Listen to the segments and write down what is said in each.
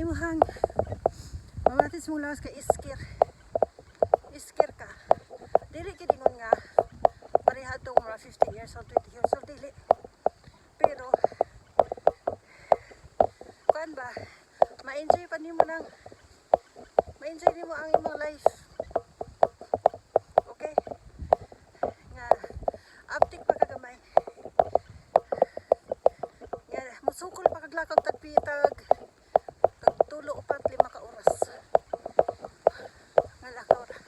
imuhang mamatis mong lawas ka iskir ka dili kiningon nga pareha tong mga 50 years old 20 years old dili, pero kuan ba ma-enjoy pa nimo ang imong life, okay, nga aptik pa kagamay nga musukol pa kaglakaw tagpitag tulo upat 5 ka oras nga lakaw ra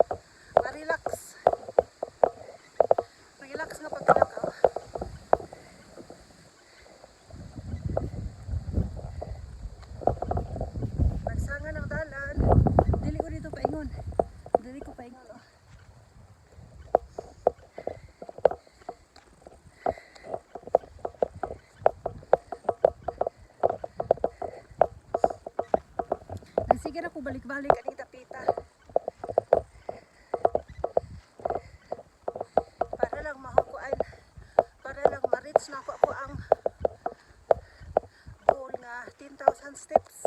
ma-relax nga paglakaw. Nagsangan ang dalan, dili ko dito paingon, oh. Sige na ko balik-balik aning tapita para lang mahukuan, para lang ma-reach na ako ang goal nga 10,000 steps.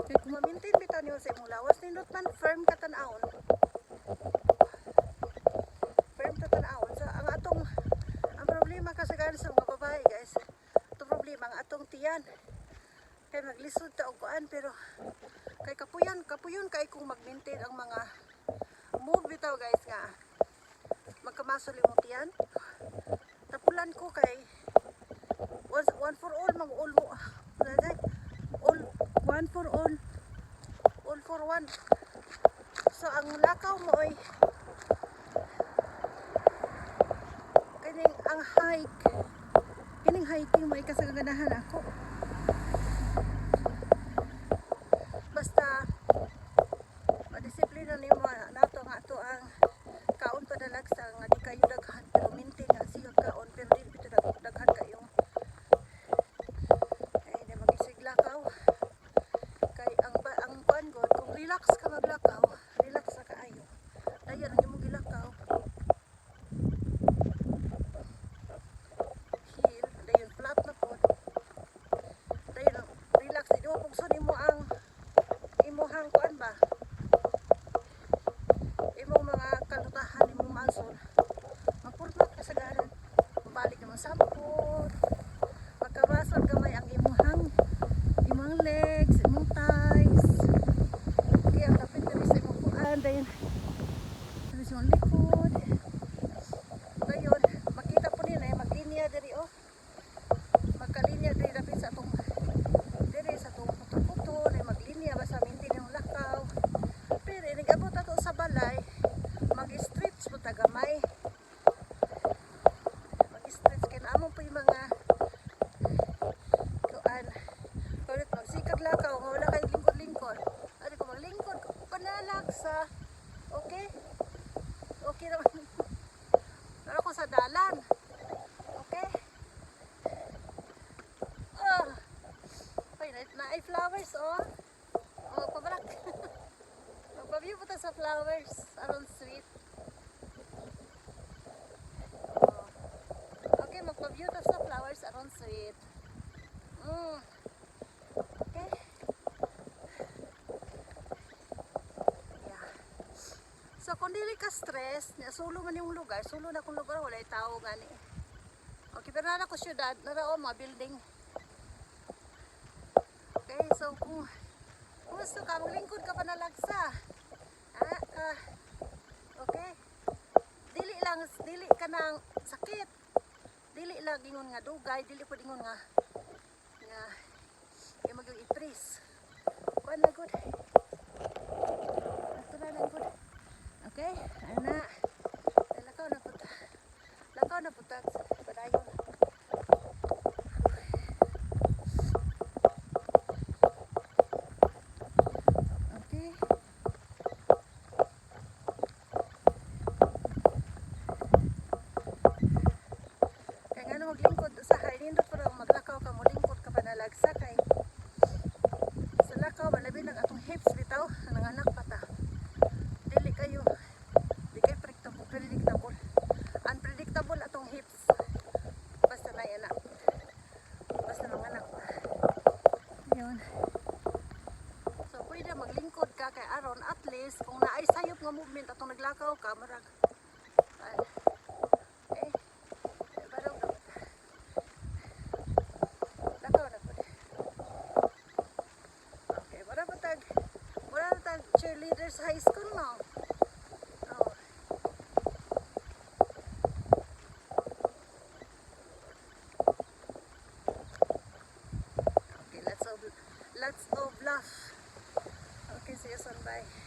Kaya kung ma-maintain bitaw niyo sa imong lawas nindot man firm ka tan-awon, so ang problema kasagaran sa mga babae guys, ito problema ang atong tiyan, kaya maglisod ta og kuan, pero kay kapuyon kay kung mag-maintain ang mga move bitaw guys nga magkamasol yung tiyan. Tapulan ko kay one for all one for all for one. So ang lakaw mo ay ang hiking mo ay kasaganahan ako. Basta madisiplina nimo nato nga ato ang kaon padalagsa nga di kayo daghan, pero maintain na siya kaon, pero di bito daghan kayo. Ay di magisiglakaw kay ang kuan god kung relax ka maglakaw, relax sa kaayo. Dayon ang imong gilakaw. Kuan ba imong mga kalutahan, imong muscle mapurmat ka sa ganan, mabalik ka sampot, magkamasol gamay ang imong legs, imong thighs, kaya tapit na sa imong kuan, dayon sa imong likod, dayon makita po nila maglinya diri magkalinya diri dapit sa atong puto maglinya basta maintain yung lakaw, pero nag-abot ato sa balay mag-stretch mo tagamay, mag-stretch kaya naamon po yung mga kuan, ulit magsikag lakaw nga wala kayo lingkod ano ko maglingkod ko panalaksa, okay naman pero ako sa dalan, okay. Na ay flowers pabalak magpa-view po sa flowers aron sweet. Okay, magpa-view sa flowers aron sweet. Okay, yeah. So kung dili ka stress sulo man yung lugar, sulo na kung lugar wala tao gani, okay, pero nara ko syudad nara mga building. Okay, so kung gusto ka maglingkod ka panalagsa, okay, dili ka nang sakit, dili lang ingon nga dugay, dili po ingon nga yung mag-i-press kuan na good, ito na lang good, okay, ana lakaw na puta padayon. Maglingkod sa nindot pero maglakaw ka mo lingkod ka panalagsa kay sa lakaw malabi lang atong hips bitaw nanganak pata, dili kayo predictable unpredictable at nanay anak. Basta mga anak. Yun. So pwede maglingkod ka kay aron at least kung naay sayop nga movement atong naglakaw ka marag. Ay. Eh. Barog na. Lakaw na po. Okay, wala na tag cheerleaders high school no. Oh. Okay, lots of love. Okay, see you soon. Bye.